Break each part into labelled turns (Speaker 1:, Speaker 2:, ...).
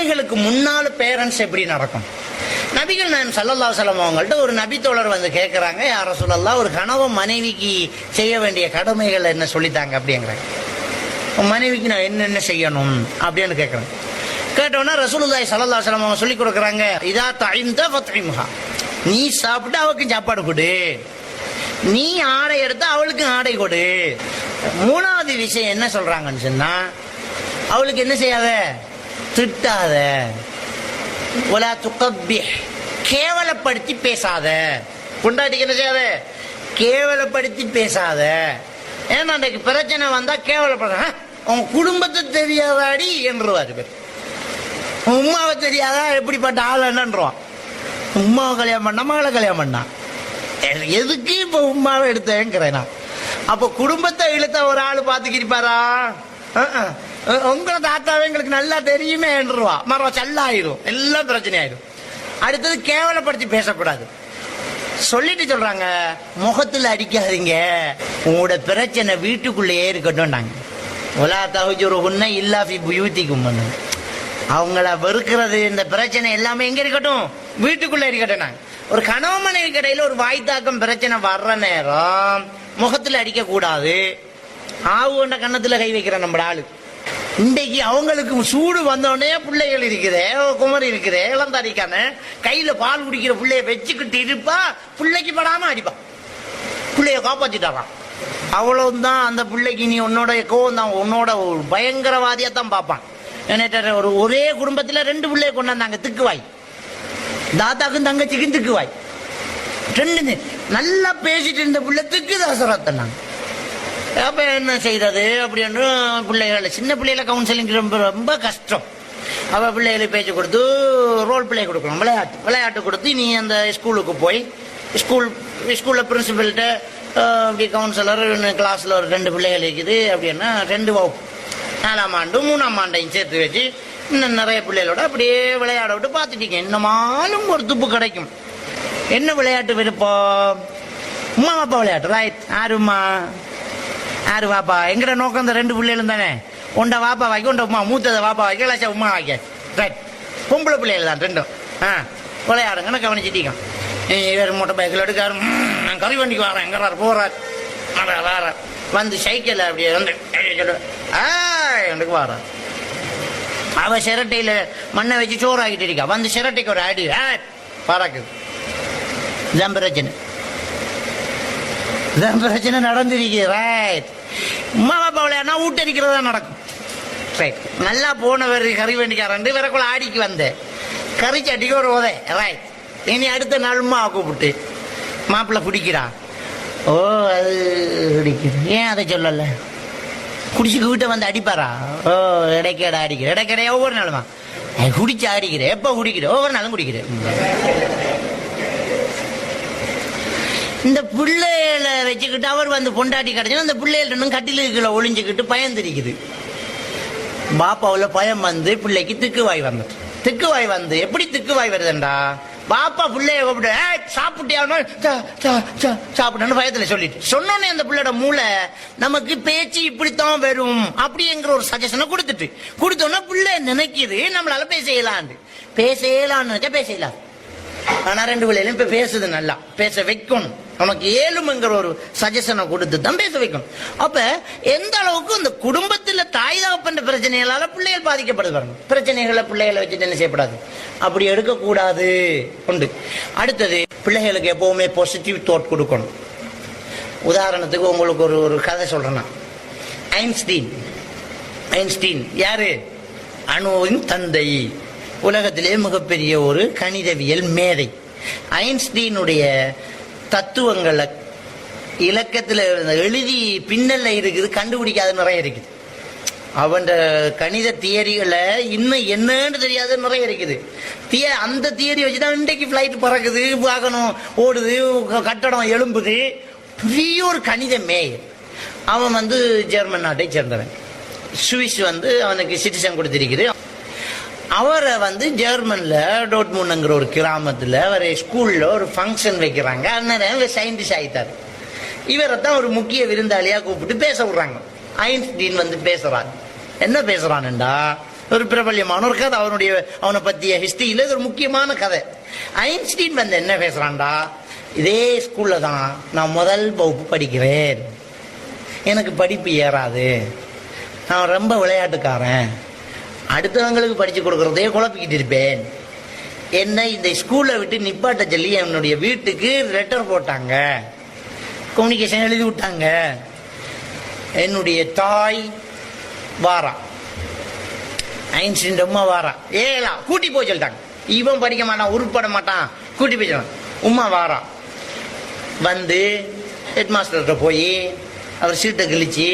Speaker 1: பிள்ளைகளுக்கு முன்னால பேரண்ட்ஸ் எப்படி நடக்கும்? நபிகள் நாயகம் ஸல்லல்லாஹு அலைஹி வஸல்லம் அவங்கள்ட்ட ஒரு நபி தோழர் வந்து கேட்குறாங்க, யா ரசூலல்லாஹ், ஒரு கணவன் மனைவிக்கு செய்ய வேண்டிய கடமைகள் என்ன சொல்லித்தாங்க அப்படிங்கிறாங்க. மனைவிக்கு நான் என்னென்ன செய்யணும் அப்படின்னு கேட்குறேன். கேட்டோன்னா ரசூலுல்லாஹி ஸல்லல்லாஹு அலைஹி வஸல்லம் அவங்க சொல்லி கொடுக்குறாங்க, இதா தஇம்த ஃபத்இம்ஹா, நீ சாப்பிட்டு அவளுக்கு சாப்பாடு கொடு, நீ ஆடை எடுத்து அவளுக்கு ஆடை கொடு. மூணாவது விஷயம் என்ன சொல்றாங்கன்னு சொன்னா, அவளுக்கு என்ன செய்யாத, திட்டாத, ஒலா துகப்பிஹ், கேவலப்படுத்தி பேசாத. பொண்டாட்டிக்கு என்ன செய்யாத, கேவலப்படுத்தி பேசாத. ஏன்னா அன்றைக்கு பிரச்சனை வந்தா கேவலப்பட, உன் குடும்பத்தை தெரியாதாடி என்றுவாரு பேர். உமாவை தெரியாதா, எப்படிப்பட்ட ஆள் என்னன்றான். உமாவை கல்யாணம் பண்ணா, மகளை கல்யாணம் பண்ணா, எதுக்கு இப்ப உமாவை எடுத்தேங்கிறேன் நான். அப்ப குடும்பத்தை இழுத்த ஒரு ஆள் பாத்துக்கிருப்பாரா? உங்களை தாத்தாவே எங்களுக்கு நல்லா தெரியுமே என்றுவா, மரம் சல்லாயிரும், எல்லாம் பிரச்சனை ஆயிரும். அடுத்தது கேவலப்படுத்தி பேசக்கூடாது. சொல்லிட்டு சொல்றாங்க, முகத்துல அடிக்காதீங்க, உங்களோட பிரச்சனை வீட்டுக்குள்ளேயே இருக்கட்டும். ஒலா தஹஜுருஹுன்ன இல்லா ஃபி புயூதிக்கும், அவங்கள வெறுக்கிறது, இந்த பிரச்சனை எல்லாமே எங்க இருக்கட்டும், வீட்டுக்குள்ள இருக்கட்டும். ஒரு கணவன் மனைவி கடையில ஒரு வாய்த்தாக்கம் பிரச்சனை வர்ற நேரம் முகத்துல அடிக்க கூடாது. ஆவுண்ட கண்ணத்துல கை வைக்கிற நம்ம ஆளு. இன்றைக்கு அவங்களுக்கு சூடு வந்தோடனே பிள்ளைகள் இருக்குதே, குமரி இருக்குதே, இளந்தாரிக்கான கையில பால் குடிக்கிற பிள்ளைய வச்சுக்கிட்டு இருப்பா, பிள்ளைக்கு படாம அடிப்பா, பிள்ளைய காப்பாத்திட்டாராம். அவ்வளவுதான் அந்த பிள்ளைக்கு நீ உன்னோட கோவம் தான், உன்னோட ஒரு பயங்கரவாதியா தான் பார்ப்பான். ஒரு ஒரே குடும்பத்துல 2 பிள்ளைய கொண்டாந்தாங்க, திக்குவாய், தாத்தாக்கும் தங்கச்சிக்கும் திக்குவாய். 2 நல்லா பேசிட்டு இருந்த பிள்ளை திக்குதாசராத்தனாங்க. அப்ப என்ன செய்யறது அப்படின்னு பிள்ளைகளை, சின்ன பிள்ளைகளை கவுன்சிலிங் ரொம்ப ரொம்ப கஷ்டம். அவ பிள்ளைகளை பேச்சு கொடுத்து ரோல் பிளே கொடுக்கணும், விளையாட்டு கொடுத்து நீ அந்த ஸ்கூலுக்கு போய் ஸ்கூல்ல பிரின்சிபல்கிட்ட அப்படி கவுன்சிலர், கிளாஸ்ல ஒரு 2 பிள்ளைகள் இருக்குது அப்படின்னா 2 வகுப்பு, 4ஆம் ஆண்டு 3ஆம் ஆண்டையும் சேர்த்து வச்சு இன்னும் நிறைய பிள்ளைகளோட அப்படியே விளையாட விட்டு பார்த்துட்டீங்க. இன்னமாலும் ஒரு துப்பு கிடைக்கும். என்ன விளையாட்டு விருப்பம்? உமா பாப்பா விளையாட்டு, ரைட். ஆறுமா யாரு வாப்பா, எங்கட நோக்கம் இந்த 2 பிள்ளைகளும் தானே. உண்ட வாப்பா வாக்கி, உண்ட உமா, மூத்ததை வாப்பா வாக்கி, இல்லாச்சா உமா வாக்க, ரைட். பொம்பளை பிள்ளைகள் தான் 2. விளையாடுங்கன்னு கவனிச்சுட்டீங்க. இவர் மூட்டை பைக்கில் எடுக்காரு, நான் கறி வண்டிக்கு வரேன், எங்கிறார் போறார், வார வந்து சைக்கிள் அப்படியே வந்து எனக்கு வாரார். அவ சிரட்டையில மண்ணை வச்சு சோறு ஆகிட்டு இருக்கா, வந்து சிரட்டைக்கு ஒரு அடி பறக்குது. பிரச்சனை நடந்திருக்கு, ரைட். உமா பாப்பா விளையாடுனா ஊட்டரிக்கிறதா நடக்கும், ரைட். நல்லா போனவர் கறி வண்டிக்காரன் விறக்குள்ள ஆடிக்கு வந்தேன், கறி சட்டிக்கு ஒரு உதை, ரைட். இனி அடுத்த நாள் உமா கூப்பிட்டு, மாப்பிள்ளை பிடிக்கிறா, ஓ அது பிடிக்குது, ஏன் அதை சொல்லல, குடிச்சுக்கு வீட்டை வந்து அடிப்பாரா, ஓ இடைக்கடை அடிக்கிற, இடைக்கடையா ஒவ்வொரு நாளுமா குடிச்சு அடிக்கிறேன், எப்ப குடிக்கிறேன், ஒவ்வொரு நாளும் குடிக்கிறேன். இந்த பிள்ளைகளை வச்சுக்கிட்டு அவர் வந்து பொண்டாட்டி கிடைச்சா அந்த பிள்ளைகள் கட்டிலுக்குள்ள ஒளிஞ்சுக்கிட்டு பயந்துருக்குது. பாப்பாவுல பயம் வந்து பிள்ளைக்கு திக்குவாய் வந்துட்டு, திக்குவாய் வந்து எப்படி திக்குவாய் வருதுண்டா, பாப்பா பிள்ளைய கூப்பிட்டு சாப்பிட்டியானோ சாப்பிட்டேன்னு பயத்துல சொல்லிட்டு சொன்னோன்னே அந்த பிள்ளையோட மூளை நமக்கு பேச்சு இப்படித்தான் வரும் அப்படிங்கிற ஒரு சஜஷனை கொடுத்தோன்னா பிள்ளை நினைக்குது நம்மளால பேசலான்னு நினைச்சா பேசலாம். ஆனா 2 பிள்ளைகளும் இப்ப பேசுது, நல்லா பேச வைக்கணும், உனக்கு ஏழுமங்கிற ஒரு சஜஷனை கொடுத்து தான் பேச வைக்கணும். அப்ப எந்த அளவுக்கு இந்த குடும்பத்துல தாய் தகப்பன்ற பிரச்சனைகளால பிள்ளைகள் பாதிக்கப்படுது பாருங்க. பிரச்சனைகளை பிள்ளைகளை வச்சுட்டு என்ன செய்யப்படாது, அப்படி எடுக்கக்கூடாது உண்டு. அடுத்தது, பிள்ளைகளுக்கு எப்பவுமே பாசிட்டிவ் தாட் கொடுக்கணும். உதாரணத்துக்கு உங்களுக்கு ஒரு கதை சொல்றேன்னா, ஐன்ஸ்டீன் யாரு, அணுவின் தந்தை, உலகத்திலே மிகப்பெரிய ஒரு கணிதவியல் மேதை. ஐன்ஸ்டீனுடைய தத்துவங்களை இலக்கத்தில் எழுதி பின்னல்ல இருக்குது, கண்டுபிடிக்காத நிறைய இருக்குது. அவன் கணித தியரிகளை இன்னும் என்னன்னு தெரியாத நிறைய இருக்குது. அந்த தியரி வச்சுதான் இன்றைக்கு பிளைட் பறக்குது, வாகனம் ஓடுது, கட்டடம் எழும்புது. பெரிய ஒரு கணித மேயர். அவன் வந்து ஜெர்மன் நாட்டை சேர்ந்தவன். சுவிஸ் வந்து அவனுக்கு சிட்டிசன் கொடுத்திருக்குது. அவரை வந்து ஜெர்மன்ல டோட்முண்டுங்கிற ஒரு கிராமத்துல அவர் ஸ்கூல்ல ஒரு ஃபங்க்ஷன் வைக்கிறாங்க. அண்ணன் சயின்டிஸ்ட் ஆயிட்டாரு. இவரை தான் ஒரு முக்கிய விருந்தாளியா கூப்பிட்டு பேச விடுறாங்க. ஐன்ஸ்டீன் வந்து பேசுறாங்க. என்ன பேசுறான்டா, ஒரு பிரபல்யமான ஒரு கதை. அவனை பத்திய ஹிஸ்டரியில இது ஒரு முக்கியமான கதை. ஐன்ஸ்டீன் வந்து என்ன பேசுறான்டா, இதே ஸ்கூல்ல தான் நான் முதல் வகுப்பு படிக்கிறேன், எனக்கு படிப்பு ஏறாது, நான் ரொம்ப விளையாட்டுக்காரன், அடுத்தவங்களுக்கு படிச்சு கொடுக்கறதே குழப்பிக்கிட்டு இருப்பேன், என்ன இந்த ஸ்கூல்ல விட்டு நிப்பாட்ட சொல்லி என்னுடைய வீட்டுக்கு லெட்டர் போட்டாங்க, கம்யூனிகேஷன் எழுதி விட்டாங்க. என்னுடைய தாய் வாரா, ஐன்ஸ்டீன் அம்மா வாரா, ஏலா கூட்டி போய் சொல்லிட்டாங்க. இவன் படிக்க மாட்டான், உருப்பட மாட்டான், கூட்டி போய் சொல்றான். உமா வாரா வந்து ஹெட் மாஸ்டர்கிட்ட போய் அவர் சீட்டை கிழிச்சு,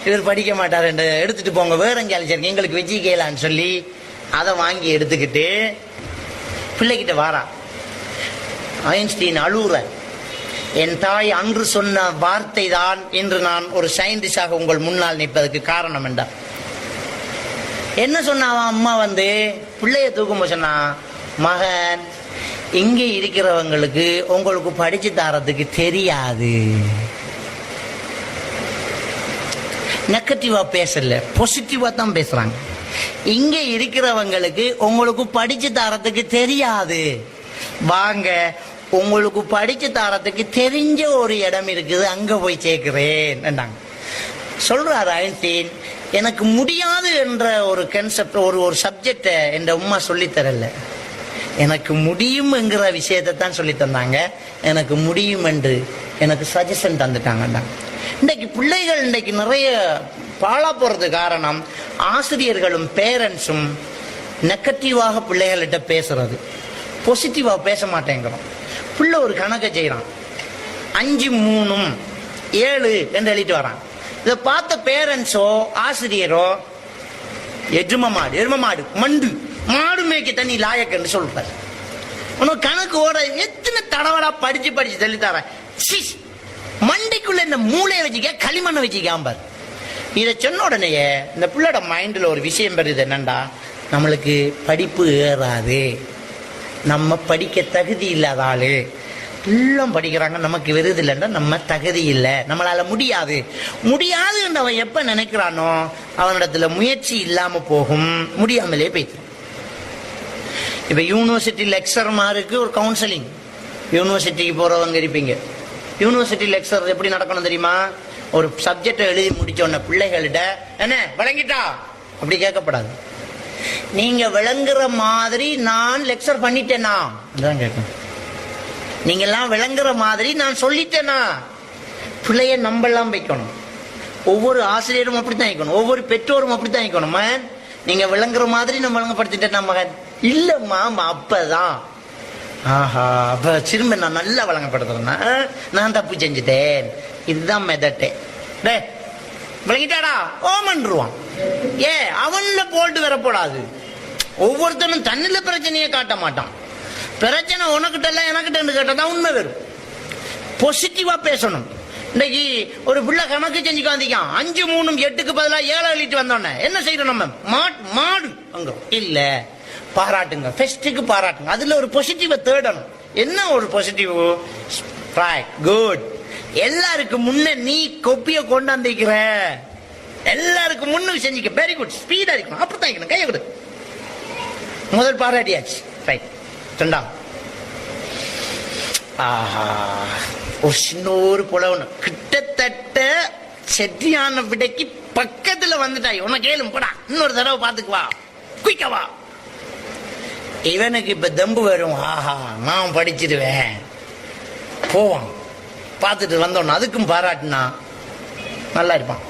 Speaker 1: இவர் படிக்க மாட்டார், எடுத்துட்டு போங்க, வேற எங்கே அழைச்சிருக்கேன், எங்களுக்கு வச்சு கேளான்னு சொல்லி அதை வாங்கி எடுத்துக்கிட்டு பிள்ளைகிட்ட வாரா. ஐன்ஸ்டீன் அழுகுற, என் தாய் அன்று சொன்ன வார்த்தை தான் இன்று நான் ஒரு சயின்டிஸ்டாக உங்கள் முன்னால் நிற்பதற்கு காரணம் என்றார். என்ன சொன்னான் அம்மா வந்து பிள்ளைய தூக்கும்போது சொன்னா, மகன் இங்கே இருக்கிறவங்களுக்கு உங்களுக்கு படிச்சு தரதுக்கு தெரியாது. நெகட்டிவா பேசல, பாசிட்டிவா தான் பேசுறாங்க. இங்க இருக்கிறவங்களுக்கு உங்களுக்கு படிச்சு தரத்துக்கு தெரியாது, வாங்க உங்களுக்கு படிச்சு தரத்துக்கு தெரிஞ்ச ஒரு இடம் இருக்குது, அங்க போய் சேர்க்கிறேன் சொல்றாரு ஐன்ஸ்டீன். எனக்கு முடியாது என்ற ஒரு கான்செப்ட், ஒரு சப்ஜெக்ட என் உம்மா சொல்லித்தரல, எனக்கு முடியும் என்கிற விஷயத்தை தான் சொல்லி தந்தாங்க. எனக்கு முடியும் என்று எனக்கு சஜஷன் தந்துட்டாங்க. இன்றைக்கு பிள்ளைகள் இன்றைக்கு நிறைய பாழா போறது காரணம் ஆசிரியர்களும் பேரண்ட்ஸும் நெகட்டிவாக பிள்ளைகள்கிட்ட பேசுறது, பாசிட்டிவா பேச மாட்டேங்கிறோம். பிள்ளை ஒரு கணக்கை செய்யறான், 5 3 7 என்று எழுதிட்டு வரான். இதை பார்த்த பேரண்ட்ஸோ ஆசிரியரோ எரும மாடு மண்டு மாடு மேய்க்க தண்ணி லாயக்கன்னு சொல்றாரு. உனக்கு கணக்கு ஓட எத்தனை தடவடா படிச்சு சொல்லித்தர, மண்டைக்குள்ள இந்த மூளையை வச்சுக்க, களிமண்ணை வச்சுக்காம்பார். இதை சொன்ன உடனேயே இந்த பிள்ளையோட மைண்ட்ல ஒரு விஷயம் வருது, என்னண்டா நம்மளுக்கு படிப்பு ஏறாது, நம்ம படிக்க தகுதி இல்லாத ஆளு, எல்லாம் படிக்கிறாங்க நமக்கு வருது இல்லைன்னா நம்ம தகுதி இல்லை, நம்மளால முடியாது என்று அவன் எப்ப நினைக்கிறானோ அவனிடத்துல முயற்சி இல்லாம போகும், முடியாமலே போய்த்து. இப்ப யூனிவர்சிட்டி லெக்சர் மாருக்கு ஒரு கவுன்சிலிங், யூனிவர்சிட்டிக்கு போறவங்க இருப்பீங்க, யூனிவர்சிட்டி லெக்சர் எப்படி நடக்கணும் தெரியுமா? ஒரு சப்ஜெக்ட் எழுதி முடிச்ச உடனே பிள்ளைகள்கிட்ட என்ன விளங்கிட்டா அப்படி கேட்கப்படாது, நீங்க விளங்குற மாதிரி நான் லெக்சர் பண்ணிட்டேனா அதான் கேட்கணும். நீங்க எல்லாம் விளங்குற மாதிரி நான் சொல்லிட்டேனா, பிள்ளைய நம்பெல்லாம் வைக்கணும். ஒவ்வொரு ஆசிரியரும் அப்படித்தான் வைக்கணும், ஒவ்வொரு பெற்றோரும் அப்படித்தான் வைக்கணும். மகன் நீங்க விளங்குற மாதிரி நான் விளங்கப்படுத்திட்டேன் மகன், இல்லம்மா அப்பதான், ஆஹா அப்ப திரும்ப நான் நல்லா வழங்கப்படுத்துறேன்னா நான் தப்பு செஞ்சுட்டேன், இதுதான் மெதட்டே, டே விளங்கிட்டாடா ஓமன்றுவான். அவன்ல போட்டு வரப்படாது. ஒவ்வொருத்தனும் தன்னில பிரச்சனையை காட்ட மாட்டான், பிரச்சனை உனக்கிட்ட இல்ல எனக்கிட்ட கேட்டதான் உண்மை வரும். பாசிட்டிவா பேசணும். இன்னைக்கு ஒரு பிள்ளை கணக்கு செஞ்சு காந்திக்கான், 5 3 8க்கு பதிலாக 7 எழுதிட்டு வந்தோடனே என்ன செய்யறோம் நம்ம, மாடு அங்க இல்ல, பாராட்டுங்க, ஃபெஸ்டுக்கு பாராட்டுங்க, அதுல ஒரு பாசிட்டிவ தேடணும். என்ன ஒரு பாசிட்டிவ், குட், எல்லாருக்கும் முன்ன நீ கொப்பிய கொண்டாந்திக்கிற, எல்லாருக்கும் முன்னுக்கு செஞ்சுக்க, வெரி குட், ஸ்பீடா இருக்கணும், அப்படித்தான் இருக்கணும், கையை கொடு, முதல் பாராட்டியாச்சு, ரைட். 2வது ஒரு சின்ன ஒரு புலவனு கிட்டத்தட்ட செட்டியான விடைக்கு பக்கத்துல வந்துட்டாய், உன கேளும் போடா, இன்னொரு தடவை பாத்துக்குவா, குயிக்கவா. இவனுக்கு இப்ப தம்பு வரும், ஆஹா நான் படிச்சிருவேன், போவான், பார்த்துட்டு வந்தோம், அதுக்கும் பாராட்டுனா நல்லா இருப்பான்.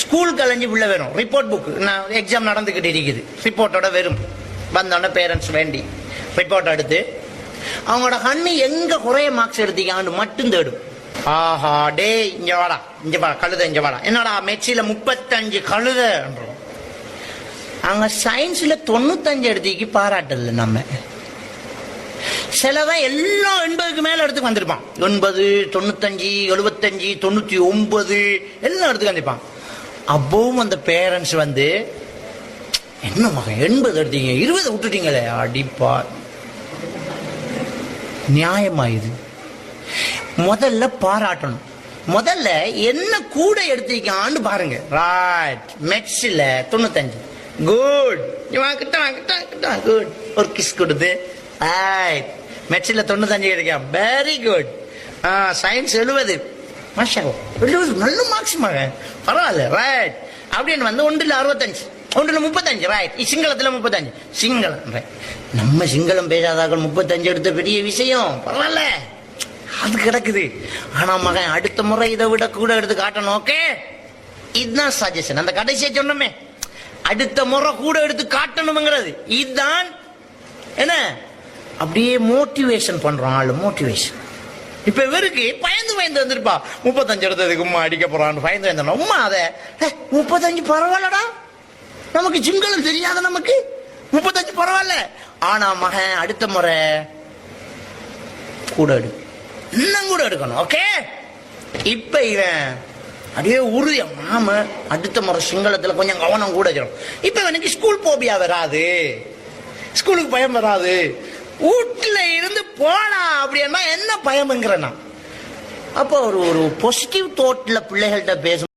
Speaker 1: ஸ்கூல் கலைஞ்சு உள்ள வரும், ரிப்போர்ட் புக், நான் எக்ஸாம் நடந்துகிட்டு இருக்குது, ரிப்போர்ட்டோட வரும், வந்தோடனே பேரண்ட்ஸ் வேண்டி ரிப்போர்ட் எடுத்து அவங்களோட கண்ணு எங்க குறைய மார்க்ஸ் எடுத்திக்கான்னு மட்டும் தேடும். ஆஹா டே இங்க வாடா, இங்க வா கழுத, இங்க வாடா, என்னடா மெட்சில 35 கழுத, அங்க சயின்ஸ்ல 95 எடுத்திக்கு பாராட்டல. நம்ம சிலவன் எல்லாம் 80க்கு மேல எடுத்துக்கு வந்திருப்பான், 80 95 75 99 எல்லாம் எடுத்துக்கு வந்திருப்பான். அப்பவும் அந்த பேரண்ட்ஸ் வந்து என்ன மகன் 80 எடுத்தீங்க 20 விட்டுட்டீங்களே, அடிப்பா நியாயமாயுது. முதல்ல பாராட்டணும், முதல்ல என்ன கூட எடுத்திருக்கான்னு பாருங்க. ரைட், மெட்ஸ்ல 95, குட். குட். ஒரு கிஸ் கொடுத்து மெட்ஸில் 95 கிடைக்கும். Very good. சயின்ஸ் 70. மாஷா 70 நல்ல மார்க்ஸ் மகன், பரவாயில்ல. ரைட். அப்படின்னு வந்து 1ல் 65, 1ல் 35. ரைட். சிங்களத்தில் 35. சிங்களம். ரைட். நம்ம சிங்களம் பேசாதாக்கள் 35 எடுத்த பெரிய விஷயம், பரவாயில்ல, அது கிடக்குது. ஆனா மகன் அடுத்த முறை இதை விட கூட எடுத்து காட்டணும். ஓகே, இதுதான் சஜஷன். அந்த கடைசியை சொன்னோமே, அடுத்த முறை கூட எடுத்து காட்டணுங்கிறது இதுதான். என்ன அப்படியே மோட்டிவேஷன் பண்றோம் ஆளு. மோட்டிவேஷன். இப்ப இவருக்கு பயந்து வந்திருப்பா, 35 எடுத்ததுக்கு உமா அடிக்க போறான்னு பயந்து வந்தோம். உமா அதை 35 பரவாயில்லடா, நமக்கு சிங்களம் தெரியாத, நமக்கு 35 பரவாயில்ல. ஆனா மகன் அடுத்த முறை கூட எடு, இன்னும் கூட எடுக்கணும். ஓகே, இப்ப இவன் அப்படியே உறுதியா, மாம அடுத்த முறை சிங்களத்துல கொஞ்சம் கவனம் கூட வச்சிடும். இப்ப இவனுக்கு ஸ்கூல் போபியா வராது, ஸ்கூலுக்கு பயம் வராது. வீட்டுல இருந்து போனா அப்படின்னா என்ன பயம்ங்கிறனா. அப்போ ஒரு பாசிட்டிவ் தோட்ல பிள்ளைகள்கிட்ட பேசும்